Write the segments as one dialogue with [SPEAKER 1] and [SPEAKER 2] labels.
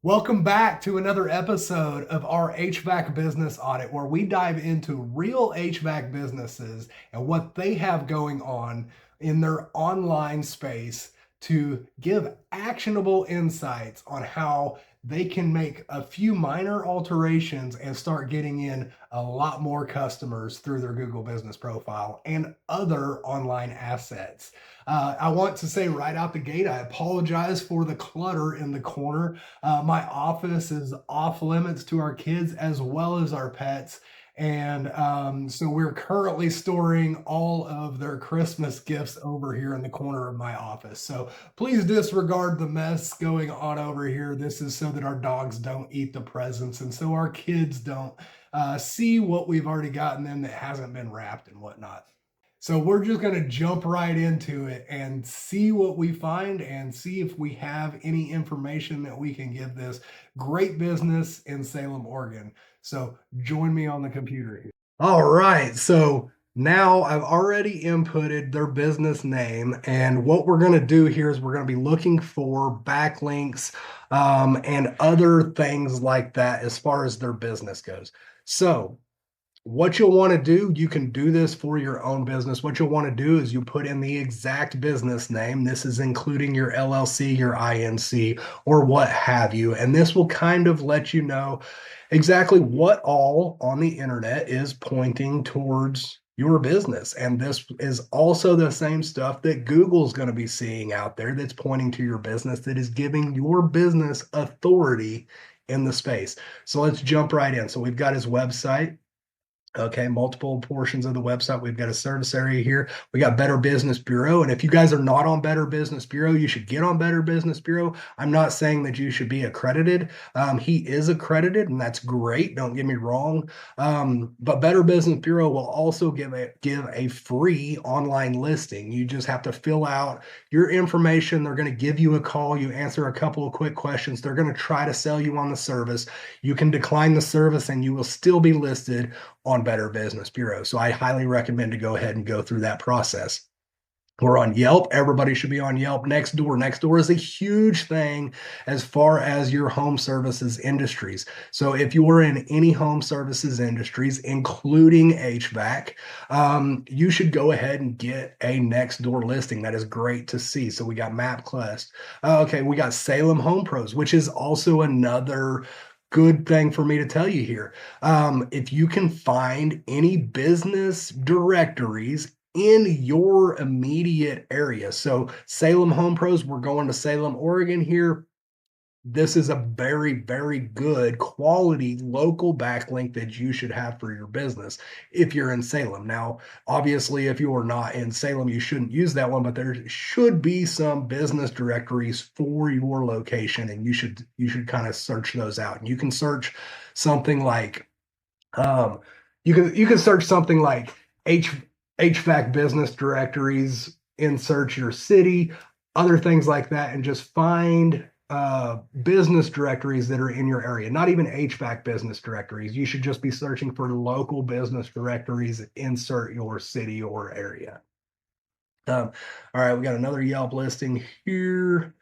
[SPEAKER 1] Welcome back to another episode of our HVAC Business Audit, where we dive into real HVAC businesses and what they have going on in their online space to give actionable insights on how they can make a few minor alterations and start getting in a lot more customers through their Google Business Profile and other online assets. I want to say right out the gate, I apologize for the clutter in the corner. My office is off limits to our kids as well as our pets. And so we're currently storing all of their Christmas gifts over here in the corner of my office. So please disregard the mess going on over here. This is so that our dogs don't eat the presents and so our kids don't see what we've already gotten them that hasn't been wrapped and whatnot. So we're just going to jump right into it and see what we find and see if we have any information that we can give this great business in Salem, Oregon. So join me on the computer here. All right. So now I've already inputted their business name. And what we're going to do here is we're going to be looking for backlinks and other things like that as far as their business goes. So what you'll want to do, you can do this for your own business. What you'll want to do is you put in the exact business name. This is including your LLC, your INC, or what have you. And this will kind of let you know exactly what all on the internet is pointing towards your business. And this is also the same stuff that Google's going to be seeing out there that's pointing to your business, that is giving your business authority in the space. So let's jump right in. So we've got his website. Okay, multiple portions of the website. We've got a service area here. We got Better Business Bureau. And if you guys are not on Better Business Bureau, you should get on Better Business Bureau. I'm not saying that you should be accredited. He is accredited, and that's great. Don't get me wrong. But Better Business Bureau will also give a free online listing. You just have to fill out your information. They're going to give you a call. You answer a couple of quick questions. They're going to try to sell you on the service. You can decline the service, and you will still be listed on Better Business Bureau. So I highly recommend to go ahead and go through that process. We're on Yelp. Everybody should be on Yelp. Nextdoor. Nextdoor is a huge thing as far as your home services industries. So if you are in any home services industries, including HVAC, you should go ahead and get a Nextdoor listing. That is great to see. So we got MapQuest. Okay, we got Salem Home Pros, which is also another good thing for me to tell you here. If you can find any business directories in your immediate area. So Salem Home Pros, we're going to Salem, Oregon here. This is a very, very good quality local backlink that you should have for your business if you're in Salem. Now, obviously, if you are not in Salem, you shouldn't use that one, but there should be some business directories for your location, and you should kind of search those out. And you can search something like you can search something like HVAC business directories, insert your city, other things like that, and just find business directories that are in your area, not even HVAC business directories. You should just be searching for local business directories, insert your city or area. All right, we got another Yelp listing here.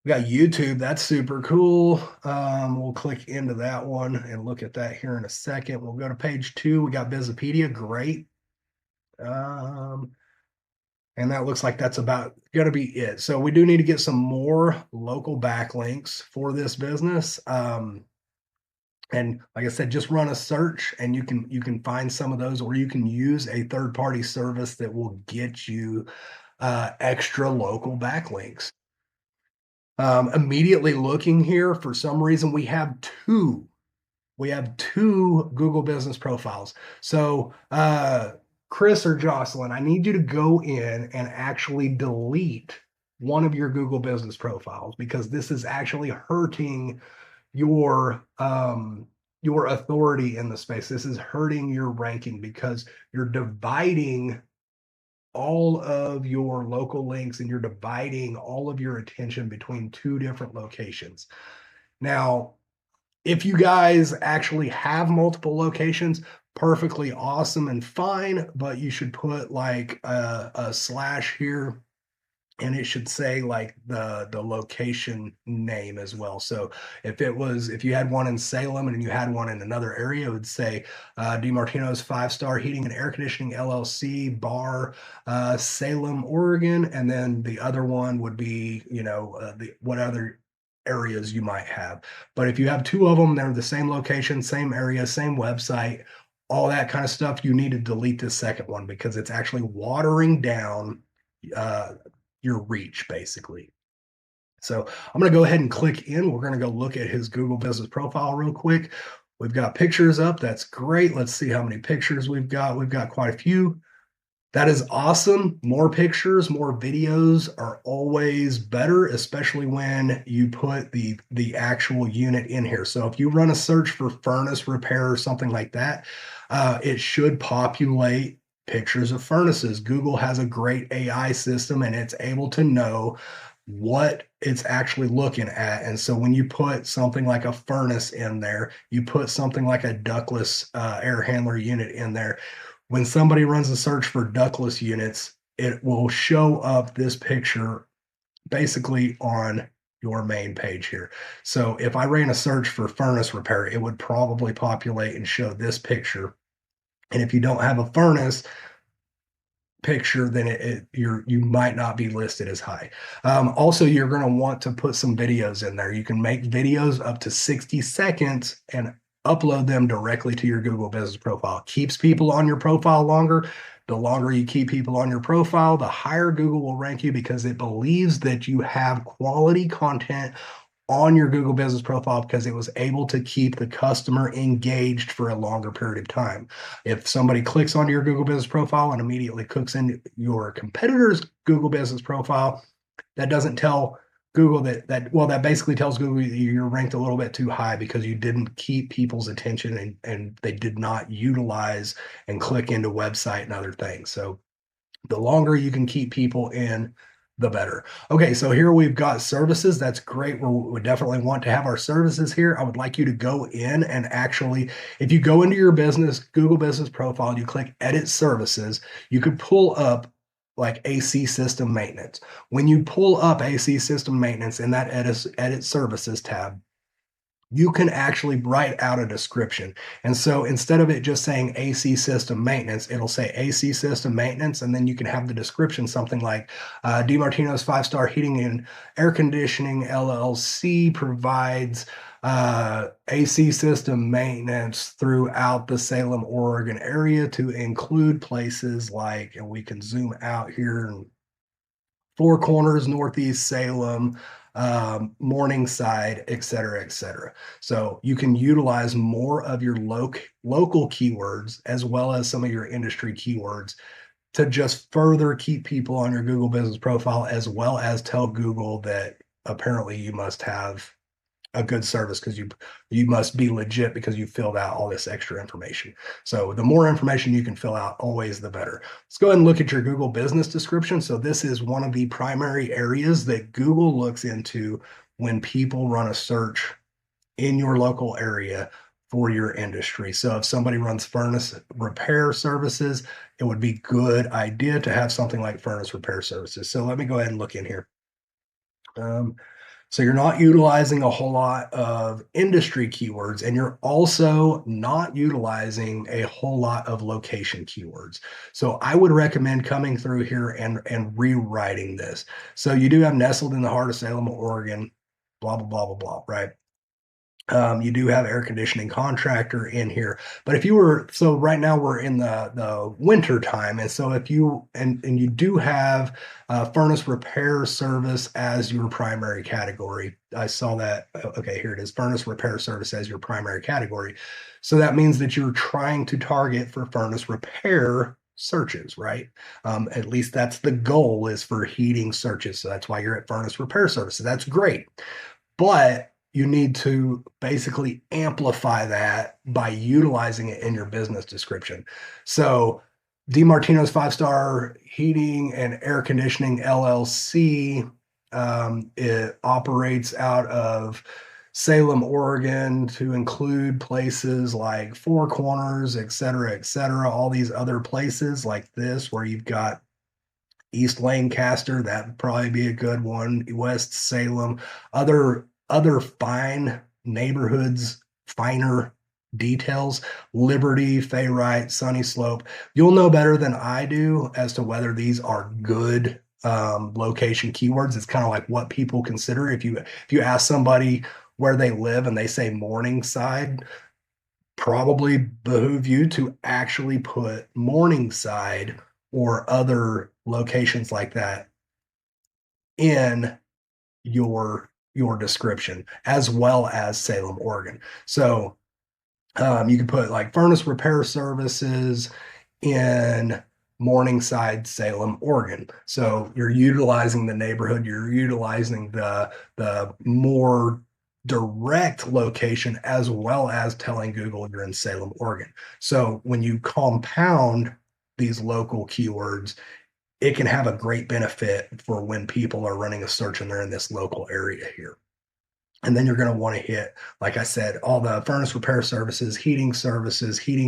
[SPEAKER 1] We got YouTube. That's super cool. We'll click into that one and look at that here in a second. We'll go to page 2. We got Visipedia. Great. And that looks like that's about going to be it. So we do need to get some more local backlinks for this business. And like I said, just run a search and you can find some of those, or you can use a third-party service that will get you extra local backlinks. Immediately looking here, for some reason, we have two Google business profiles. So Chris or Jocelyn, I need you to go in and actually delete one of your Google business profiles, because this is actually hurting your authority in the space. This is hurting your ranking because you're dividing all of your local links and you're dividing all of your attention between two different locations. Now, if you guys actually have multiple locations, perfectly awesome and fine, but you should put like a slash here and it should say like the location name as well. So if you had one in Salem and you had one in another area, it would say DiMartino's 5-Star Heating and Air Conditioning LLC bar, Salem, Oregon, and then the other one would be what other areas you might have. But if you have two of them, they're the same location, same area, same website, all that kind of stuff, you need to delete the second one because it's actually watering down uh, your reach, basically. So I'm going to go ahead and click in. We're going to go look at his Google Business Profile real quick. We've got pictures up. That's great. Let's see how many pictures we've got. We've got quite a few. That is awesome. More pictures, more videos are always better, especially when you put the actual unit in here. So if you run a search for furnace repair or something like that, it should populate pictures of furnaces. Google has a great AI system and it's able to know what it's actually looking at. And so when you put something like a furnace in there, you put something like a ductless air handler unit in there, when somebody runs a search for ductless units, it will show up this picture basically on your main page here. So if I ran a search for furnace repair, it would probably populate and show this picture. And if you don't have a furnace picture, then you might not be listed as high. Also, you're going to want to put some videos in there. You can make videos up to 60 seconds and upload them directly to your Google Business Profile. Keeps people on your profile longer. The longer you keep people on your profile, the higher Google will rank you because it believes that you have quality content on your Google Business Profile because it was able to keep the customer engaged for a longer period of time. If somebody clicks onto your Google Business Profile and immediately clicks in your competitor's Google Business Profile, that doesn't tell Google that basically tells Google you're ranked a little bit too high because you didn't keep people's attention and they did not utilize and click into website and other things. So the longer you can keep people in, the better. Okay, so here we've got services. That's great. We definitely want to have our services here. I would like you to go in and actually, if you go into your business, Google Business Profile, and you click Edit Services, you could pull up like AC system maintenance. When you pull up AC system maintenance in that Edit Services tab, you can actually write out a description. And so instead of it just saying AC system maintenance, it'll say AC system maintenance. And then you can have the description something like DiMartino's 5-Star Heating and Air Conditioning LLC provides AC system maintenance throughout the Salem, Oregon area to include places like, and we can zoom out here and Four Corners, Northeast Salem, Morningside, et cetera, et cetera. So you can utilize more of your local keywords as well as some of your industry keywords to just further keep people on your Google Business Profile, as well as tell Google that apparently you must have a good service because you must be legit because you filled out all this extra information. So the more information you can fill out, always the better. Let's go ahead and look at your Google business description. So this is one of the primary areas that Google looks into when people run a search in your local area for your industry. So if somebody runs furnace repair services, it would be good idea to have something like furnace repair services. So let me go ahead and look in here. So you're not utilizing a whole lot of industry keywords, and you're also not utilizing a whole lot of location keywords. So I would recommend coming through here and rewriting this. So you do have nestled in the heart of Salem, Oregon, blah, blah, blah, blah, blah, right? You do have air conditioning contractor in here, but if you were, so right now we're in the winter time, and so if you and you do have furnace repair service as your primary category. I saw that. Okay, here it is, furnace repair service as your primary category. So that means that you're trying to target for furnace repair searches, right? At least that's the goal, is for heating searches. So that's why you're at furnace repair services. That's great, but you need to basically amplify that by utilizing it in your business description. So DiMartino's 5-Star Heating and Air Conditioning LLC, it operates out of Salem, Oregon, to include places like Four Corners, et cetera, all these other places like this where you've got East Lancaster, that would probably be a good one. West Salem, other fine neighborhoods, finer details, Liberty, Fayrite, Sunny Slope. You'll know better than I do as to whether these are good location keywords. It's kind of like what people consider. If you ask somebody where they live and they say Morningside, probably behoove you to actually put Morningside or other locations like that in your description, as well as Salem, Oregon. So you can put like furnace repair services in Morningside, Salem, Oregon. So you're utilizing the neighborhood, you're utilizing the more direct location, as well as telling Google you're in Salem, Oregon. So when you compound these local keywords, it can have a great benefit for when people are running a search and they're in this local area here. And then you're going to want to hit, like I said, all the furnace repair services, heating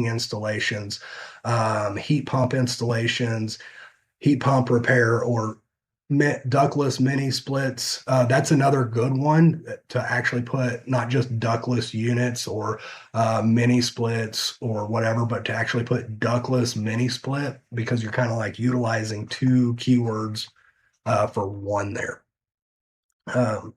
[SPEAKER 1] installations, heat pump installations, heat pump repair, or ductless mini splits. That's another good one to actually put, not just ductless units or mini splits or whatever, but to actually put ductless mini split, because you're kind of like utilizing two keywords for one there. Um,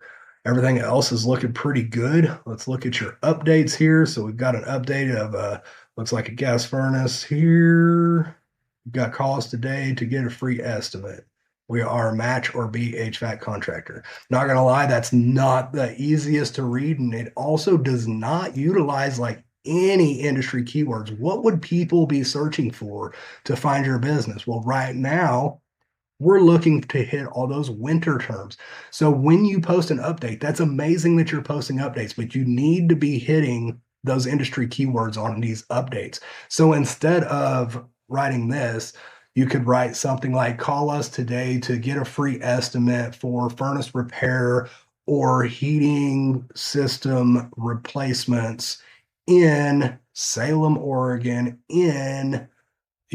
[SPEAKER 1] Everything else is looking pretty good. Let's look at your updates here. So we've got an update of looks like a gas furnace here. We've got calls today to get a free estimate. We are match or B HVAC contractor. Not gonna lie, that's not the easiest to read, and it also does not utilize like any industry keywords. What would people be searching for to find your business? Well, right now, we're looking to hit all those winter terms. So when you post an update, that's amazing that you're posting updates, but you need to be hitting those industry keywords on these updates. So instead of writing this, you could write something like, call us today to get a free estimate for furnace repair or heating system replacements in Salem, Oregon,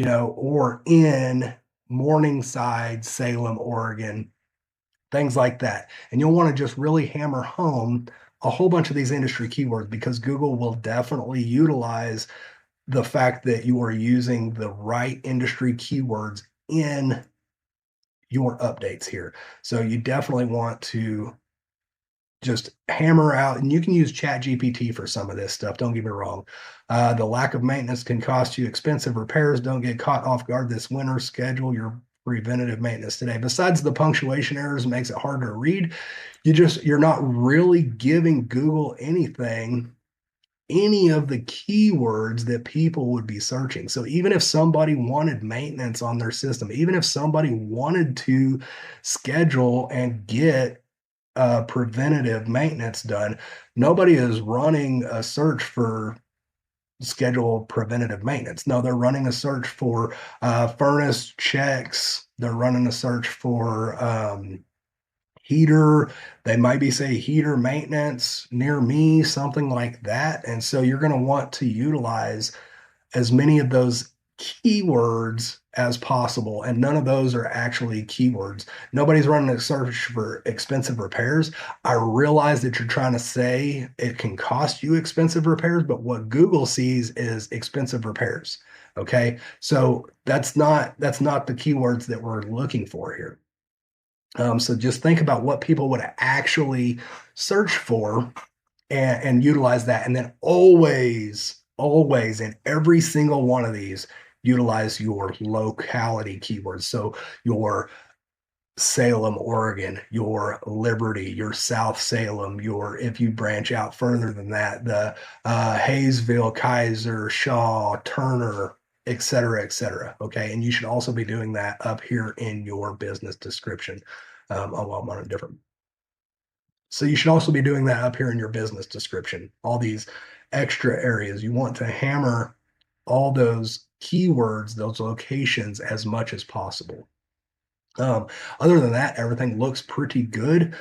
[SPEAKER 1] or in Morningside, Salem, Oregon, things like that. And you'll want to just really hammer home a whole bunch of these industry keywords, because Google will definitely utilize the fact that you are using the right industry keywords in your updates here. So you definitely want to just hammer out, and you can use Chat GPT for some of this stuff. Don't get me wrong. The lack of maintenance can cost you expensive repairs. Don't get caught off guard this winter. Schedule your preventative maintenance today. Besides the punctuation errors, makes it hard to read. You're not really giving Google any of the keywords that people would be searching. So even if somebody wanted maintenance on their system, even if somebody wanted to schedule and get preventative maintenance done, nobody is running a search for schedule preventative maintenance. No, they're running a search for furnace checks. They're running a search for heater. They might be say heater maintenance near me, something like that. And so you're going to want to utilize as many of those keywords as possible. And none of those are actually keywords. Nobody's running a search for expensive repairs. I realize that you're trying to say it can cost you expensive repairs, but what Google sees is expensive repairs. Okay. So that's not the keywords that we're looking for here. So just think about what people would actually search for and utilize that. And then always in every single one of these, utilize your locality keywords. So your Salem, Oregon, your Liberty, your South Salem, if you branch out further than that, the Hayesville, Kaiser, Shaw, Turner, et cetera, et cetera. Okay. And you should also be doing that up here in your business description. I'm on a different. So you should also be doing that up here in your business description, all these extra areas. You want to hammer all those keywords, those locations as much as possible. Other than that, everything looks pretty good.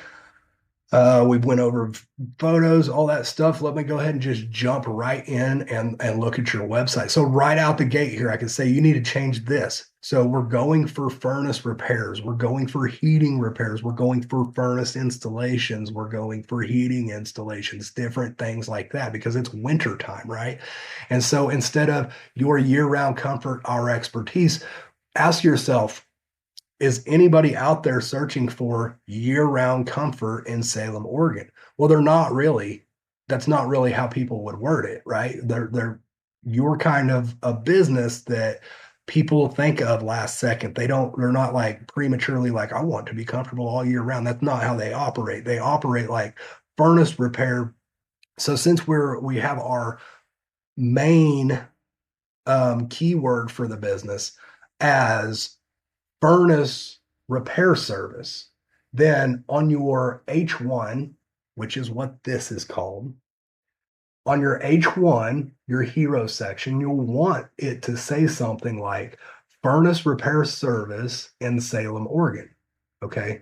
[SPEAKER 1] We went over photos, all that stuff. Let me go ahead and just jump right in and look at your website. So right out the gate here, I can say you need to change this. So we're going for furnace repairs. We're going for heating repairs. We're going for furnace installations. We're going for heating installations, different things like that, because it's winter time, right? And so instead of your year-round comfort, our expertise, ask yourself, is anybody out there searching for year-round comfort in Salem, Oregon? Well, they're not really. That's not really how people would word it, right? They're you're kind of a business that people think of last second. They're not like prematurely like, I want to be comfortable all year round. That's not how they operate. They operate like furnace repair. So since we have our main keyword for the business as furnace repair service, then on your H1, which is what this is called, on your H1, your hero section, you'll want it to say something like furnace repair service in Salem, Oregon. Okay.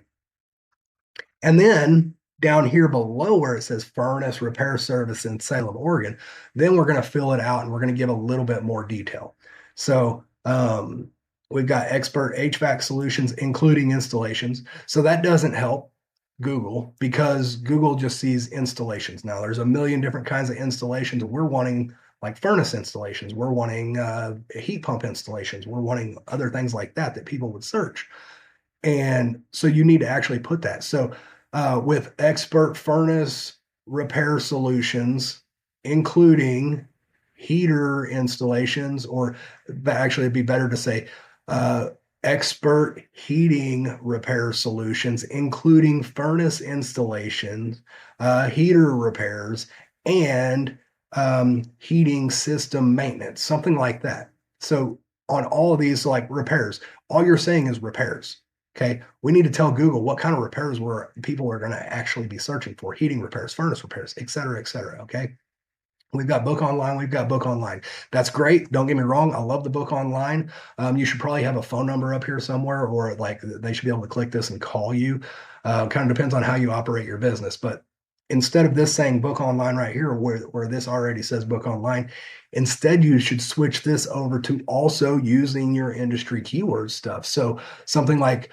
[SPEAKER 1] And then down here below where it says furnace repair service in Salem, Oregon, then we're going to fill it out and we're going to give a little bit more detail. So we've got expert HVAC solutions, including installations. So that doesn't help Google because Google just sees installations. Now there's a million different kinds of installations. We're wanting like furnace installations. We're wanting heat pump installations. We're wanting other things like that that people would search. And so you need to actually put that. So with expert furnace repair solutions, including heater installations, or actually it'd be better to say expert heating repair solutions, including furnace installations, heater repairs, and heating system maintenance, something like that. So on all of these like repairs, all you're saying is repairs. Okay, we need to tell Google what kind of repairs people are going to actually be searching for: heating repairs, furnace repairs, et cetera, et cetera. Okay. We've got book online. We've got book online. That's great. Don't get me wrong. I love the book online. You should probably have a phone number up here somewhere, or like they should be able to click this and call you. Kind of depends on how you operate your business. But instead of this saying book online right here, where this already says book online, instead you should switch this over to also using your industry keyword stuff. So something like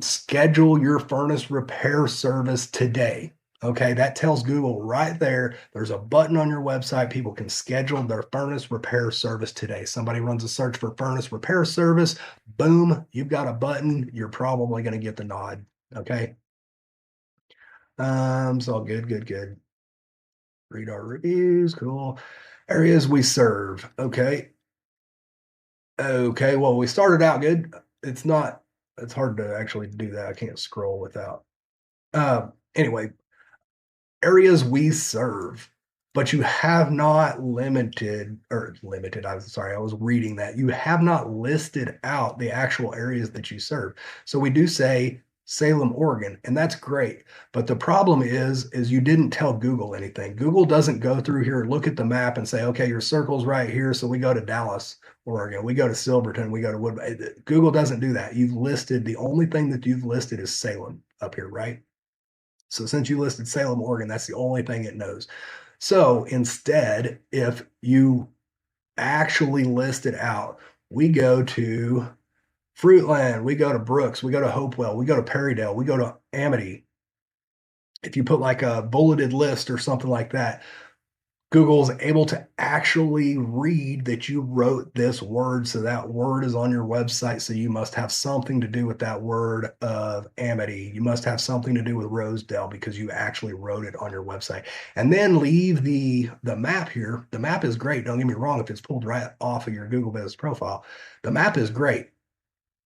[SPEAKER 1] schedule your furnace repair service today. Okay, that tells Google right there, there's a button on your website. People can schedule their furnace repair service today. Somebody runs a search for furnace repair service, boom, you've got a button. You're probably going to get the nod. Okay. So good. Read our reviews. Cool. Areas we serve. Okay. Okay. Well, we started out good. It's hard to actually do that. I can't scroll without. Anyway, areas we serve, but you have not limited. I'm sorry, I was reading that. You have not listed out the actual areas that you serve. So we do say Salem, Oregon, and that's great. But the problem is you didn't tell Google anything. Google doesn't go through here, look at the map and say, okay, your circle's right here. So we go to Dallas, Oregon. We go to Silverton. We go to Woodbury. Google doesn't do that. The only thing that you've listed is Salem up here, right? So since you listed Salem, Oregon, that's the only thing it knows. So instead, if you actually list it out, we go to Fruitland, we go to Brooks, we go to Hopewell, we go to Perrydale, we go to Amity. If you put like a bulleted list or something like that, Google's able to actually read that you wrote this word. So that word is on your website. So you must have something to do with that word of Amity. You must have something to do with Rosedale because you actually wrote it on your website. And then leave the map here. The map is great. Don't get me wrong. If it's pulled right off of your Google Business Profile, the map is great.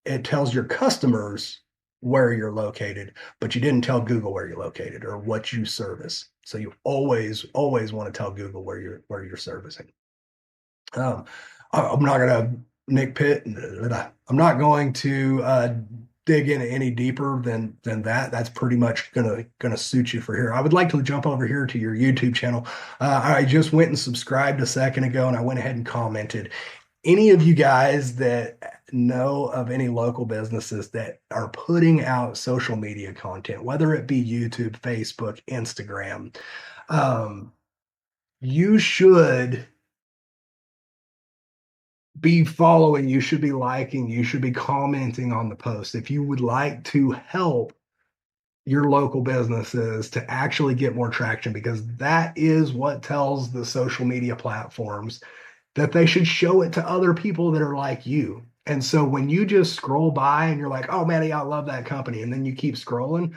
[SPEAKER 1] It tells your customers where you're located, but you didn't tell Google where you're located or what you service. So you always want to tell Google where you're servicing. I'm not going to nitpick. I'm not going to dig in any deeper than that. That's pretty much gonna suit you for here. I would like to jump over here to your YouTube channel. I just went and subscribed a second ago, and I went ahead and commented. any of you guys that know of any local businesses that are putting out social media content, whether it be YouTube, Facebook, Instagram, um, you should be following, you should be liking, you should be commenting on the post. If you would like to help your local businesses to actually get more traction, because that is what tells the social media platforms that they should show it to other people that are like you. And so when you just scroll by and you're like, oh man, yeah, I love that company, and then you keep scrolling,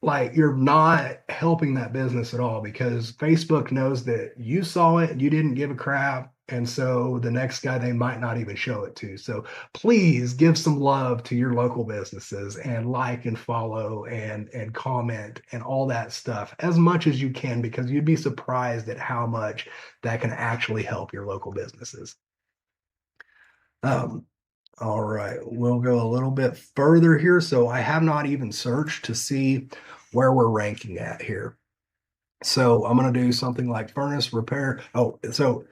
[SPEAKER 1] like you're not helping that business at all, because Facebook knows that you saw it and you didn't give a crap. And so the next guy, they might not even show it to. So please give some love to your local businesses and like and follow and comment and all that stuff as much as you can, because you'd be surprised at how much that can actually help your local businesses. Um, all right, we'll go a little bit further here. So I have not even searched to see where we're ranking at here. So I'm going to do something like furnace repair. Oh, so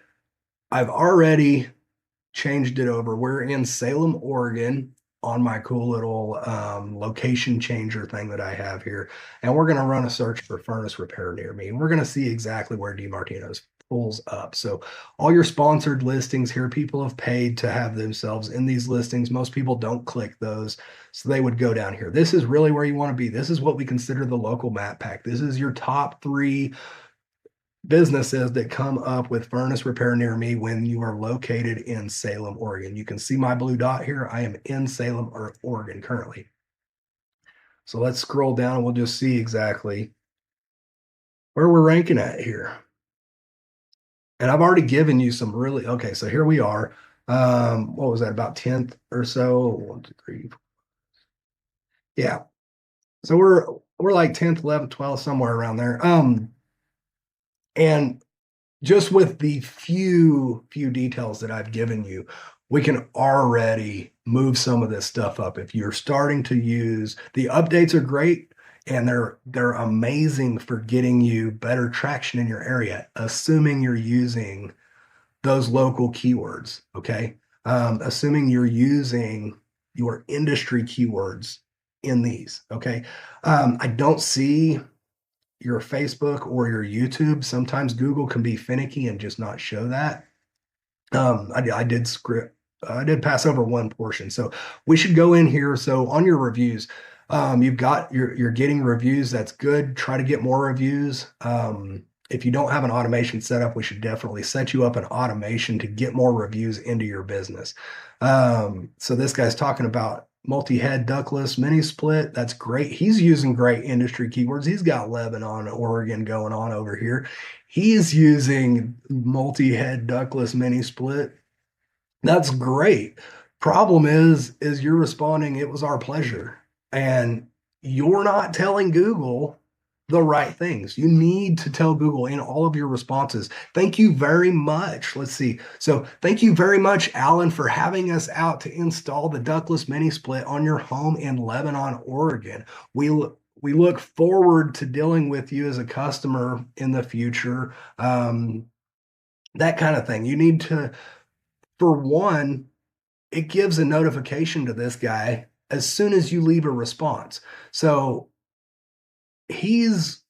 [SPEAKER 1] I've already changed it over. We're in Salem, Oregon on my cool little location changer thing that I have here. And we're going to run a search for furnace repair near me. And we're going to see exactly where DiMartino's pulls up. So all your sponsored listings here, people have paid to have themselves in these listings. Most people don't click those. So they would go down here. This is really where you want to be. This is what we consider the local map pack. This is your top 3 businesses that come up with furnace repair near me when you are located in Salem, Oregon. You can see my blue dot here. I am in Salem, Oregon currently. So let's scroll down and we'll just see exactly where we're ranking at here. And I've already given you some really, okay, so here we are. What was that, about 10th or so? 1, 2, 3, 4. Yeah. So we're like 10th, 11th, 12th, somewhere around there. And just with the few details that I've given you, we can already move some of this stuff up. If you're starting to use, the updates are great and they're amazing for getting you better traction in your area, assuming you're using those local keywords. Okay. Assuming you're using your industry keywords in these. Okay. I don't see your Facebook or your YouTube. Sometimes Google can be finicky and just not show that. I did pass over one portion. So we should go in here. So on your reviews, you've got you're getting reviews. That's good. Try to get more reviews. If you don't have an automation set up, we should definitely set you up an automation to get more reviews into your business. So this guy's talking about multi-head ductless mini split. That's great. He's using great industry keywords. He's got Lebanon, Oregon going on over here. He's using multi-head ductless mini split. That's great. Problem is you're responding, it was our pleasure. And you're not telling Google the right things. You need to tell Google in all of your responses. Thank you very much. Let's see. So thank you very much, Alan, for having us out to install the ductless mini split on your home in Lebanon, Oregon. We look forward to dealing with you as a customer in the future. That kind of thing. You need to, for one, it gives a notification to this guy as soon as you leave a response. So he's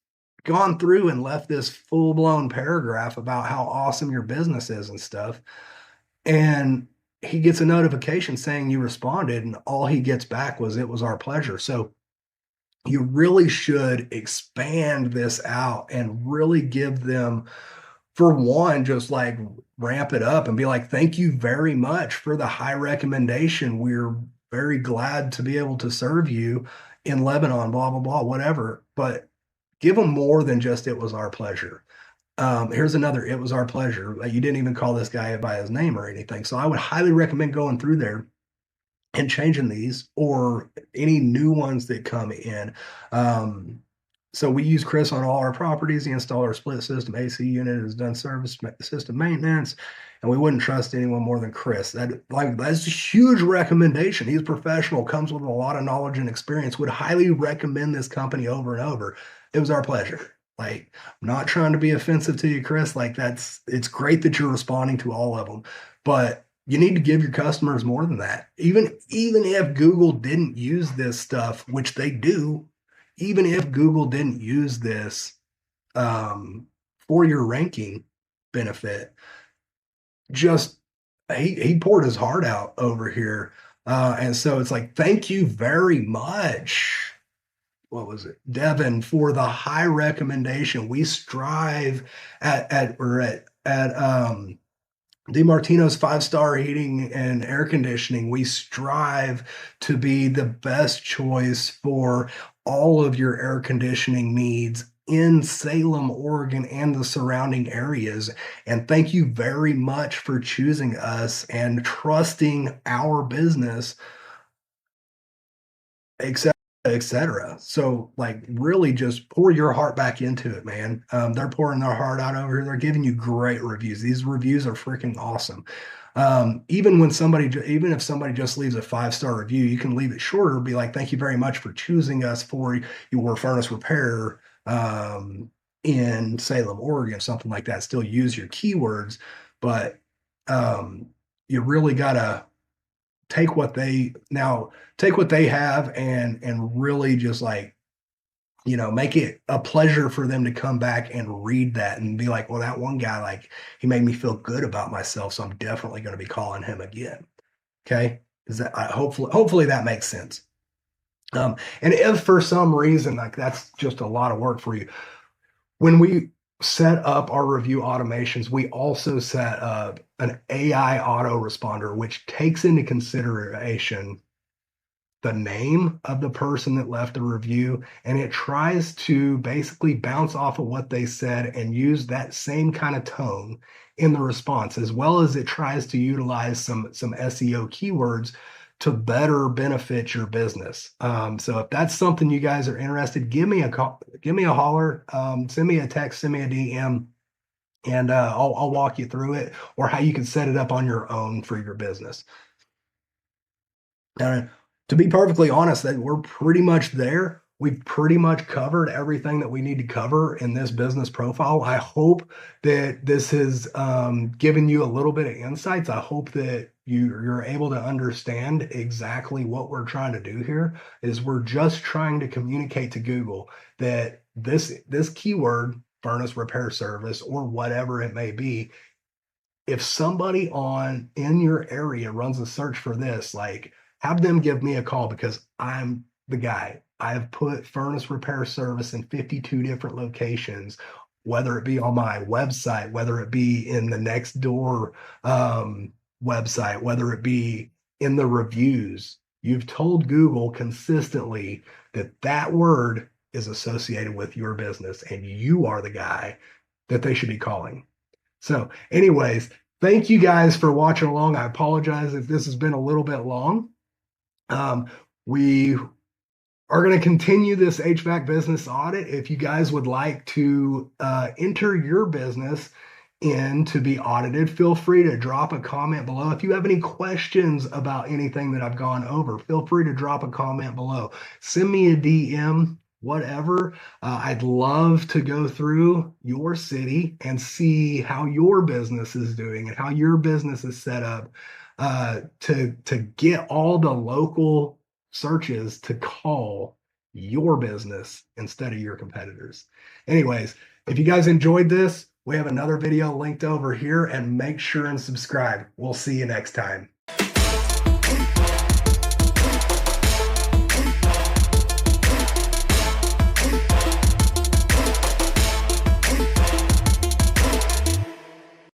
[SPEAKER 1] gone through and left this full-blown paragraph about how awesome your business is and stuff. And he gets a notification saying you responded, and all he gets back was, it was our pleasure. So you really should expand this out and really give them, for one, just like ramp it up and be like, thank you very much for the high recommendation. We're very glad to be able to serve you in Lebanon, blah, blah, blah, whatever. But give them more than just, it was our pleasure. Here's another, it was our pleasure. You didn't even call this guy by his name or anything. So I would highly recommend going through there and changing these, or any new ones that come in. So we use Chris on all our properties. He installed our split system AC unit, has done service system maintenance, and we wouldn't trust anyone more than Chris. That's a huge recommendation. He's professional, comes with a lot of knowledge and experience. Would highly recommend this company over and over. It was our pleasure. Like, I'm not trying to be offensive to you, Chris. Like, it's great that you're responding to all of them, but You need to give your customers more than that. Even if Google didn't use this stuff, which they do, even if Google didn't use this for your ranking benefit, just he poured his heart out over here. And so it's like, thank you very much. What was it, Devin, for the high recommendation. We strive at DiMartino's 5-star heating and air conditioning. We strive to be the best choice for all of your air conditioning needs in Salem, Oregon, and the surrounding areas. And thank you very much for choosing us and trusting our business, etc., etc. So, like, really just pour your heart back into it, man. They're pouring their heart out over here. They're giving you great reviews. These reviews are freaking awesome. Even if somebody just leaves a 5-star review, you can leave it shorter. Be like, thank you very much for choosing us for your furnace repair in Salem, Oregon, something like that. Still use your keywords, but you really gotta take what they now take what they have and really just like, make it a pleasure for them to come back and read that and be like, well, that one guy, like, he made me feel good about myself, so I'm definitely going to be calling him again. Okay, is that hopefully that makes sense. And if for some reason, like, that's just a lot of work for you, when we set up our review automations, we also set up an AI autoresponder, which takes into consideration the name of the person that left the review, and it tries to basically bounce off of what they said and use that same kind of tone in the response, as well as it tries to utilize some SEO keywords to better benefit your business. So if that's something you guys are interested, give me a call, give me a holler, send me a text, send me a DM, and I'll walk you through it, or how you can set it up on your own for your business. Uh, to be perfectly honest, that we're pretty much there. We've pretty much covered everything that we need to cover in this business profile. I hope that this has given you a little bit of insights. I hope that you're able to understand exactly what we're trying to do here. Is we're just trying to communicate to Google that this keyword, furnace repair service, or whatever it may be, if somebody on in your area runs a search for this, like, have them give me a call, because I'm the guy. I've put furnace repair service in 52 different locations, whether it be on my website, whether it be in the next door website, whether it be in the reviews. You've told Google consistently that that word is associated with your business, and you are the guy that they should be calling. So, anyways, thank you guys for watching along. I apologize if this has been a little bit long. We are going to continue this HVAC business audit. If you guys would like to enter your business in to be audited, feel free to drop a comment below. If you have any questions about anything that I've gone over, feel free to drop a comment below. Send me a DM, whatever. I'd love to go through your city and see how your business is doing and how your business is set up to get all the local searches to call your business instead of your competitors. Anyways, if you guys enjoyed this, we have another video linked over here, and make sure and subscribe. We'll see you next time.